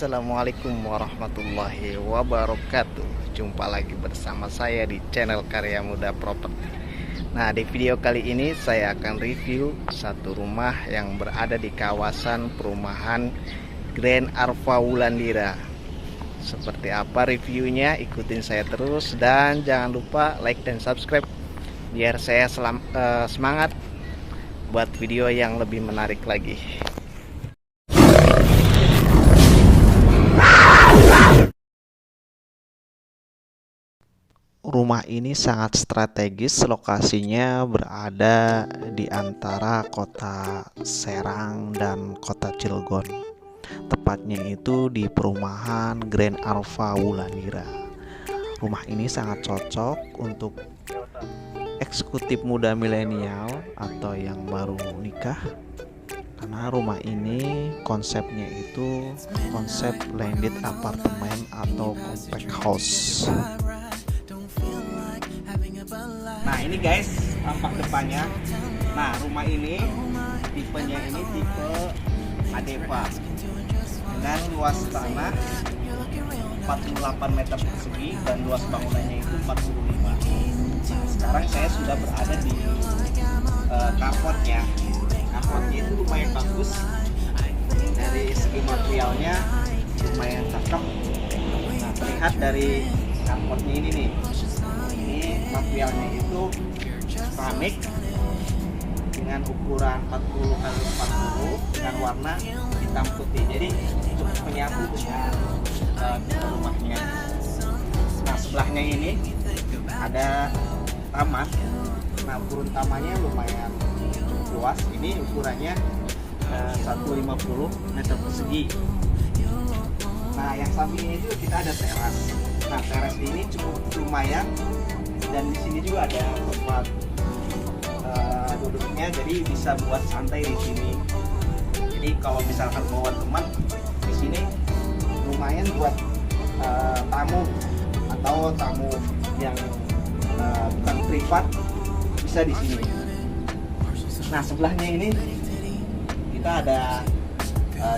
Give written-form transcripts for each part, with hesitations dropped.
Assalamualaikum warahmatullahi wabarakatuh. Jumpa lagi bersama saya di channel Karya Muda Properti. Nah, di video kali ini saya akan review satu rumah yang berada di kawasan perumahan Grand Arfa Wulandira. Seperti apa reviewnya? Ikutin saya terus dan jangan lupa like dan subscribe biar saya semangat buat video yang lebih menarik lagi. Rumah ini sangat strategis, lokasinya berada di antara kota Serang dan kota Cilegon. Tepatnya itu di perumahan Grand Arfa Wulandira. Rumah ini sangat cocok untuk eksekutif muda milenial atau yang baru nikah. Karena rumah ini konsepnya itu konsep landed apartemen atau compact house. Nah, ini guys tampak depannya. Nah, rumah ini tipenya ini tipe ADEPA dengan luas tanah 48 meter persegi dan luas bangunannya itu 45. Sekarang saya sudah berada di carportnya. Carportnya itu lumayan bagus, dari segi materialnya lumayan cakep. Nah, terlihat dari carportnya ini nih. Materialnya itu keramik dengan ukuran 40x40 dengan warna hitam putih, jadi cukup menyatu dengan rumahnya. Nah, sebelahnya ini ada taman. Nah, urun tamannya lumayan luas, ini ukurannya 150 meter persegi. Nah, yang sampingnya itu kita ada teras. Nah, teras ini cukup lumayan. Dan di sini juga ada tempat duduknya, jadi bisa buat santai di sini. Jadi kalau misalkan bawa teman di sini lumayan buat tamu atau tamu yang bukan privat bisa di sini. Nah, sebelahnya ini kita ada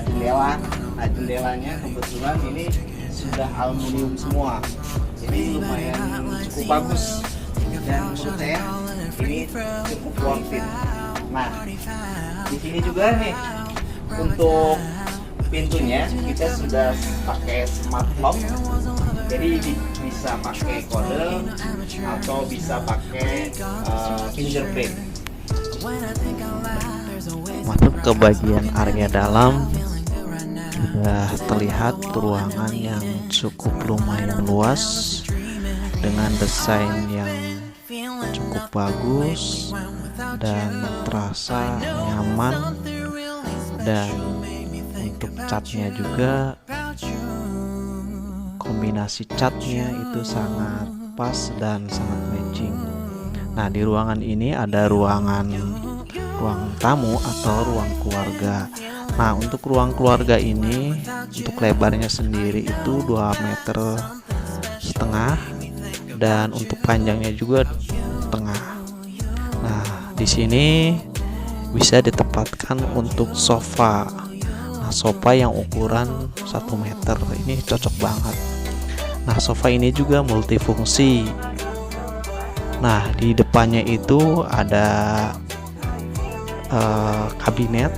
jendela. Nah, jendelanya kebetulan ini sudah aluminium semua. Ini lumayan cukup bagus dan menurut saya ini cukup worth it. Nah, di sini juga nih untuk pintunya kita sudah pakai smart lock, jadi bisa pakai kode atau bisa pakai fingerprint. Masuk ke bagian area dalam, sudah terlihat ruangan yang cukup lumayan luas dengan desain yang cukup bagus dan terasa nyaman, dan untuk catnya juga kombinasi catnya itu sangat pas dan sangat matching. Nah, di ruangan ini ada ruang tamu atau ruang keluarga. Nah, untuk ruang keluarga ini untuk lebarnya sendiri itu 2,5 meter dan untuk panjangnya juga setengah. Nah, di sini bisa ditempatkan untuk sofa. Nah, sofa yang ukuran 1 meter ini cocok banget. Nah, sofa ini juga multifungsi. Nah, di depannya itu ada kabinet,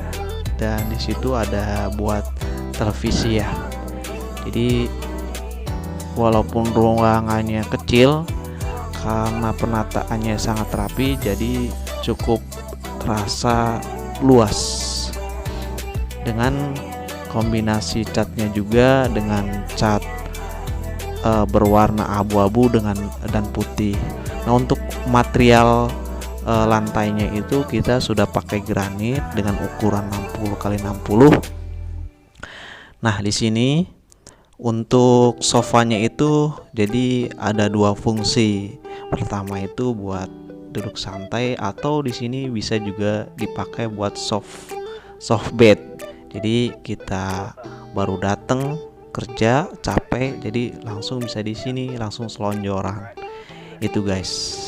dan di situ ada buat televisi ya. Jadi walaupun ruangannya kecil, karena penataannya sangat rapi, jadi cukup terasa luas. Dengan kombinasi catnya juga dengan cat berwarna abu-abu dan putih. Nah, untuk material lantainya itu kita sudah pakai granit dengan ukuran 60 x 60. Nah, di sini untuk sofanya itu jadi ada dua fungsi. Pertama itu buat duduk santai, atau di sini bisa juga dipakai buat soft bed. Jadi kita baru datang kerja capek, jadi langsung bisa di sini langsung selonjoran. Itu guys.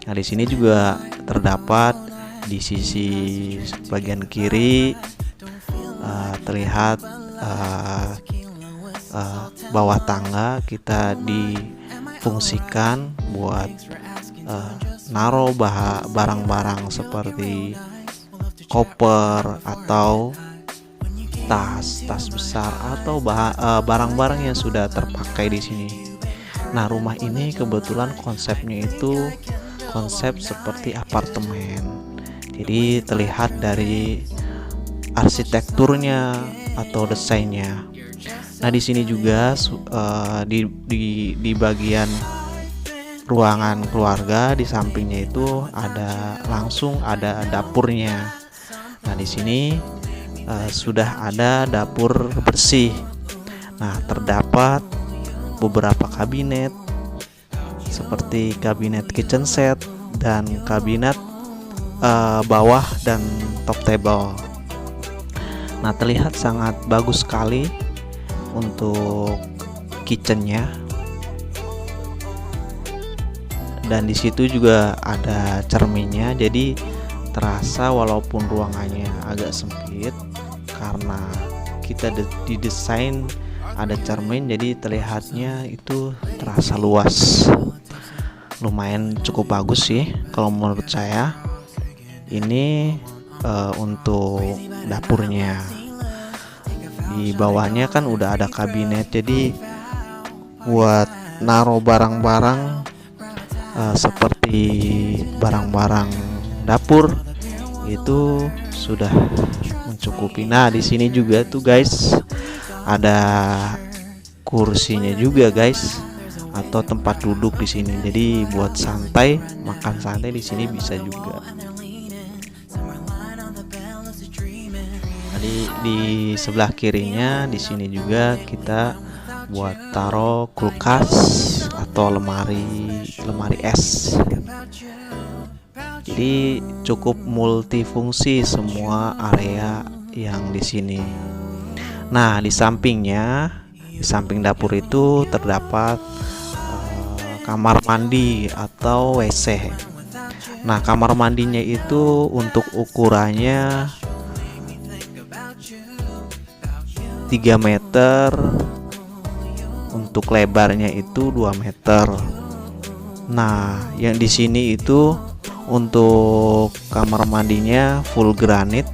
Nah, di sini juga terdapat di sisi bagian kiri terlihat bawah tangga kita difungsikan buat naruh barang-barang seperti koper atau tas besar atau barang-barang yang sudah terpakai di sini. Nah, rumah ini kebetulan konsepnya itu konsep seperti apartemen. Jadi terlihat dari arsitekturnya atau desainnya. Nah, di sini juga di bagian ruangan keluarga di sampingnya itu langsung ada dapurnya. Nah, di sini sudah ada dapur bersih. Nah, terdapat beberapa kabinet seperti kabinet kitchen set dan kabinet bawah dan top table. Nah, terlihat sangat bagus sekali untuk kitchennya. Dan di situ juga ada cerminnya, jadi terasa walaupun ruangannya agak sempit karena kita didesain ada cermin, jadi terlihatnya itu terasa luas. Lumayan cukup bagus sih kalau menurut saya. Ini untuk dapurnya. Di bawahnya kan udah ada kabinet, jadi buat naruh barang-barang seperti barang-barang dapur itu sudah mencukupi. Nah, di sini juga tuh guys ada kursinya juga guys, atau tempat duduk di sini. Jadi buat santai, makan santai di sini bisa juga. Jadi di sebelah kirinya di sini juga kita buat taruh kulkas atau lemari es. Jadi cukup multifungsi semua area yang di sini. Nah, di samping dapur itu terdapat kamar mandi atau WC. Nah, kamar mandinya itu untuk ukurannya 3 meter, untuk lebarnya itu 2 meter. Nah, yang di sini itu untuk kamar mandinya full granit,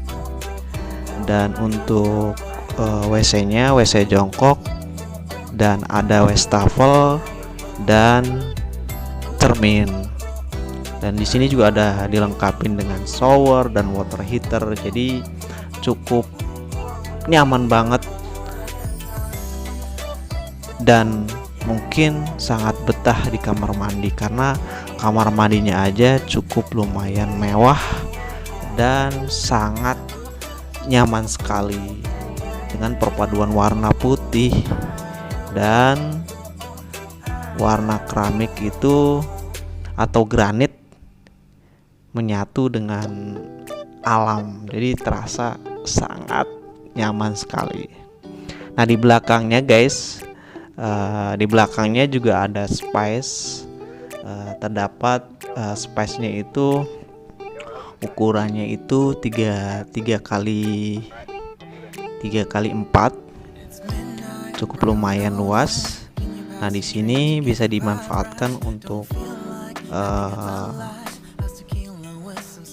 dan untuk WC-nya WC jongkok, dan ada wastafel dan cermin. Dan di sini juga ada dilengkapi dengan shower dan water heater. Jadi cukup nyaman banget dan mungkin sangat betah di kamar mandi, karena kamar mandinya aja cukup lumayan mewah dan sangat nyaman sekali dengan perpaduan warna putih dan warna keramik itu atau granit menyatu dengan alam, jadi terasa sangat nyaman sekali. Nah, di belakangnya guys, di belakangnya juga ada space. Terdapat space-nya itu ukurannya itu 3 kali 4, cukup lumayan luas. Nah, di sini bisa dimanfaatkan untuk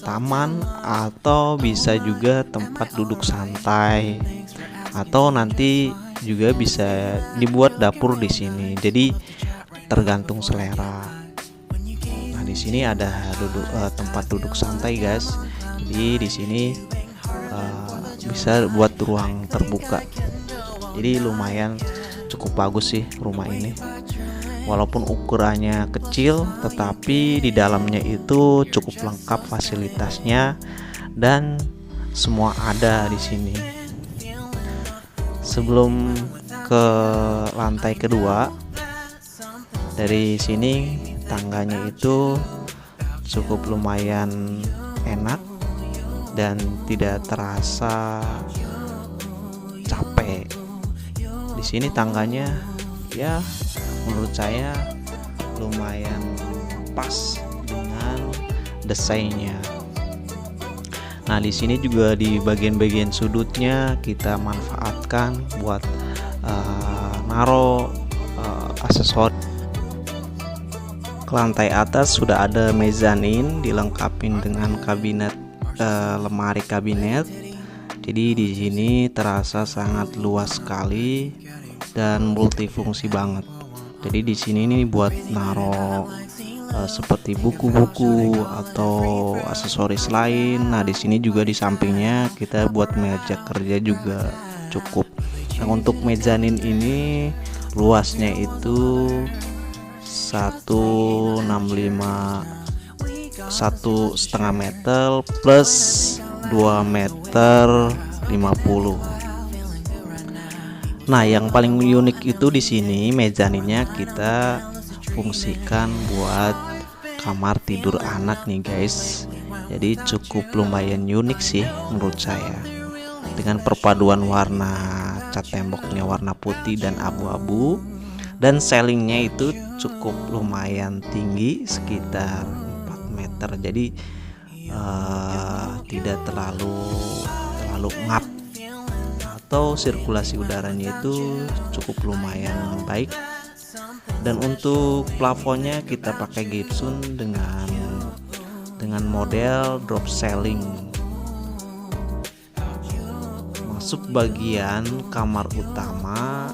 taman, atau bisa juga tempat duduk santai, atau nanti juga bisa dibuat dapur di sini. Jadi tergantung selera. Nah, di sini ada tempat duduk santai guys. Jadi di sini bisa buat ruang terbuka. Jadi lumayan cukup bagus sih rumah ini. Walaupun ukurannya kecil, tetapi di dalamnya itu cukup lengkap fasilitasnya dan semua ada di sini. Sebelum ke lantai kedua, dari sini tangganya itu cukup lumayan enak dan tidak terasa capek. Di sini tangganya ya menurut saya lumayan pas dengan desainnya. Nah, di sini juga di bagian-bagian sudutnya kita manfaatkan buat naro aksesoris. Ke lantai atas sudah ada mezanin dilengkapi dengan kabinet lemari kabinet. Jadi di sini terasa sangat luas sekali dan multifungsi banget. Jadi di sini ini buat naro seperti buku-buku atau aksesoris lain. Nah, di sini juga di sampingnya kita buat meja kerja juga cukup. Nah, untuk mezanin ini luasnya itu 1,65 1,5 meter plus 2,50 meter. Nah, yang paling unik itu di sini mezaninnya kita fungsikan buat kamar tidur anak nih guys. Jadi cukup lumayan unik sih menurut saya. Dengan perpaduan warna cat temboknya warna putih dan abu-abu, dan ceilingnya itu cukup lumayan tinggi sekitar 4 meter. Jadi tidak terlalu ngap, atau sirkulasi udaranya itu cukup lumayan baik. Dan untuk plafonnya kita pakai gypsum dengan model drop ceiling. Masuk bagian kamar utama,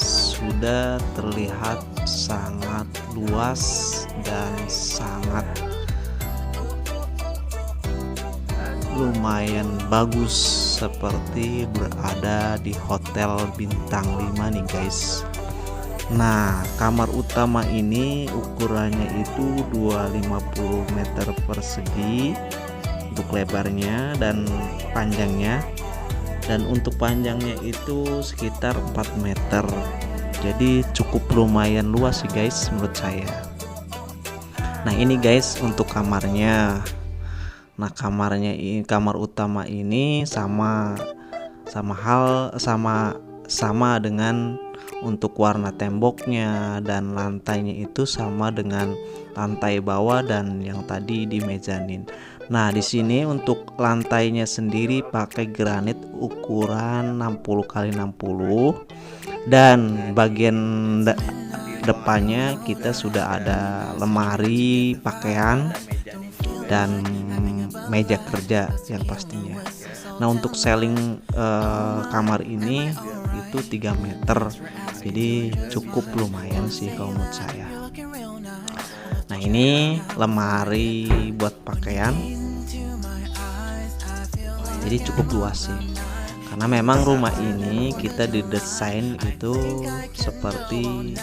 sudah terlihat sangat luas dan sangat lumayan bagus, seperti berada di hotel bintang 5 nih guys. Nah, kamar utama ini ukurannya itu 250 meter persegi untuk lebarnya dan panjangnya, dan untuk panjangnya itu sekitar 4 meter. Jadi cukup lumayan luas sih guys menurut saya. Nah, ini guys untuk kamarnya. Nah, kamar utama ini sama dengan untuk warna temboknya dan lantainya itu sama dengan lantai bawah dan yang tadi di mezanin. Nah, di sini untuk lantainya sendiri pakai granit ukuran 60 x 60 dan bagian depannya kita sudah ada lemari pakaian dan meja kerja yang pastinya. Nah, untuk ceiling kamar ini itu 3 meter, jadi cukup lumayan sih kalau menurut saya. Nah, ini lemari buat pakaian, jadi cukup luas sih, karena memang rumah ini kita didesain itu seperti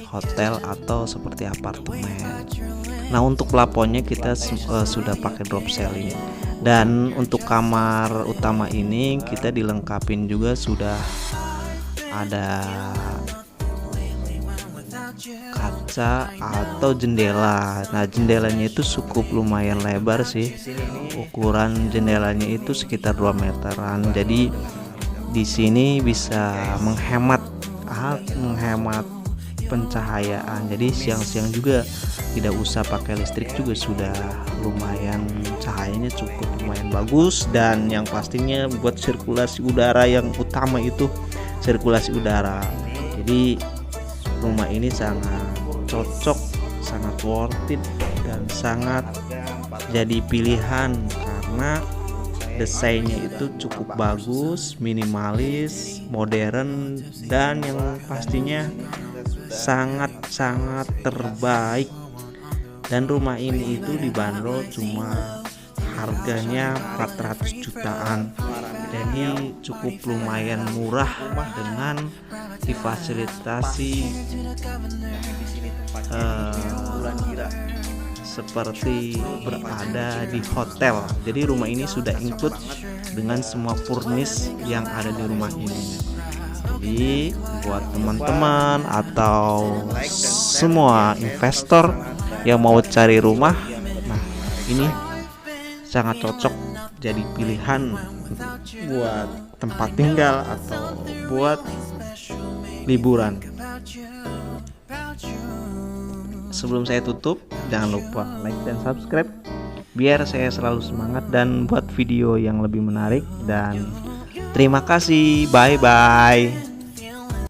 hotel atau seperti apartemen. Nah, untuk plafonnya kita sudah pakai drop ceiling, dan untuk kamar utama ini kita dilengkapin juga sudah ada kaca atau jendela. Nah, jendelanya itu cukup lumayan lebar sih. Ukuran jendelanya itu sekitar 2 meteran. Jadi di sini bisa menghemat pencahayaan. Jadi siang-siang juga tidak usah pakai listrik juga sudah lumayan, cahayanya cukup lumayan bagus. Dan yang pastinya buat sirkulasi udara yang utama itu sirkulasi udara. Jadi rumah ini sangat cocok, sangat worth it, dan sangat jadi pilihan karena desainnya itu cukup bagus, minimalis, modern, dan yang pastinya sangat-sangat terbaik Dan rumah ini itu dibanderol cuma harganya 400 jutaan. Jadi cukup lumayan murah dengan difasilitasi bulan kira seperti berada di hotel. Jadi rumah ini sudah include dengan semua furnish yang ada di rumah ini. Jadi buat teman-teman atau semua investor yang mau cari rumah, nah ini sangat cocok jadi pilihan buat tempat tinggal atau buat liburan. Sebelum saya tutup, jangan lupa like dan subscribe biar saya selalu semangat dan buat video yang lebih menarik. Dan terima kasih, bye bye.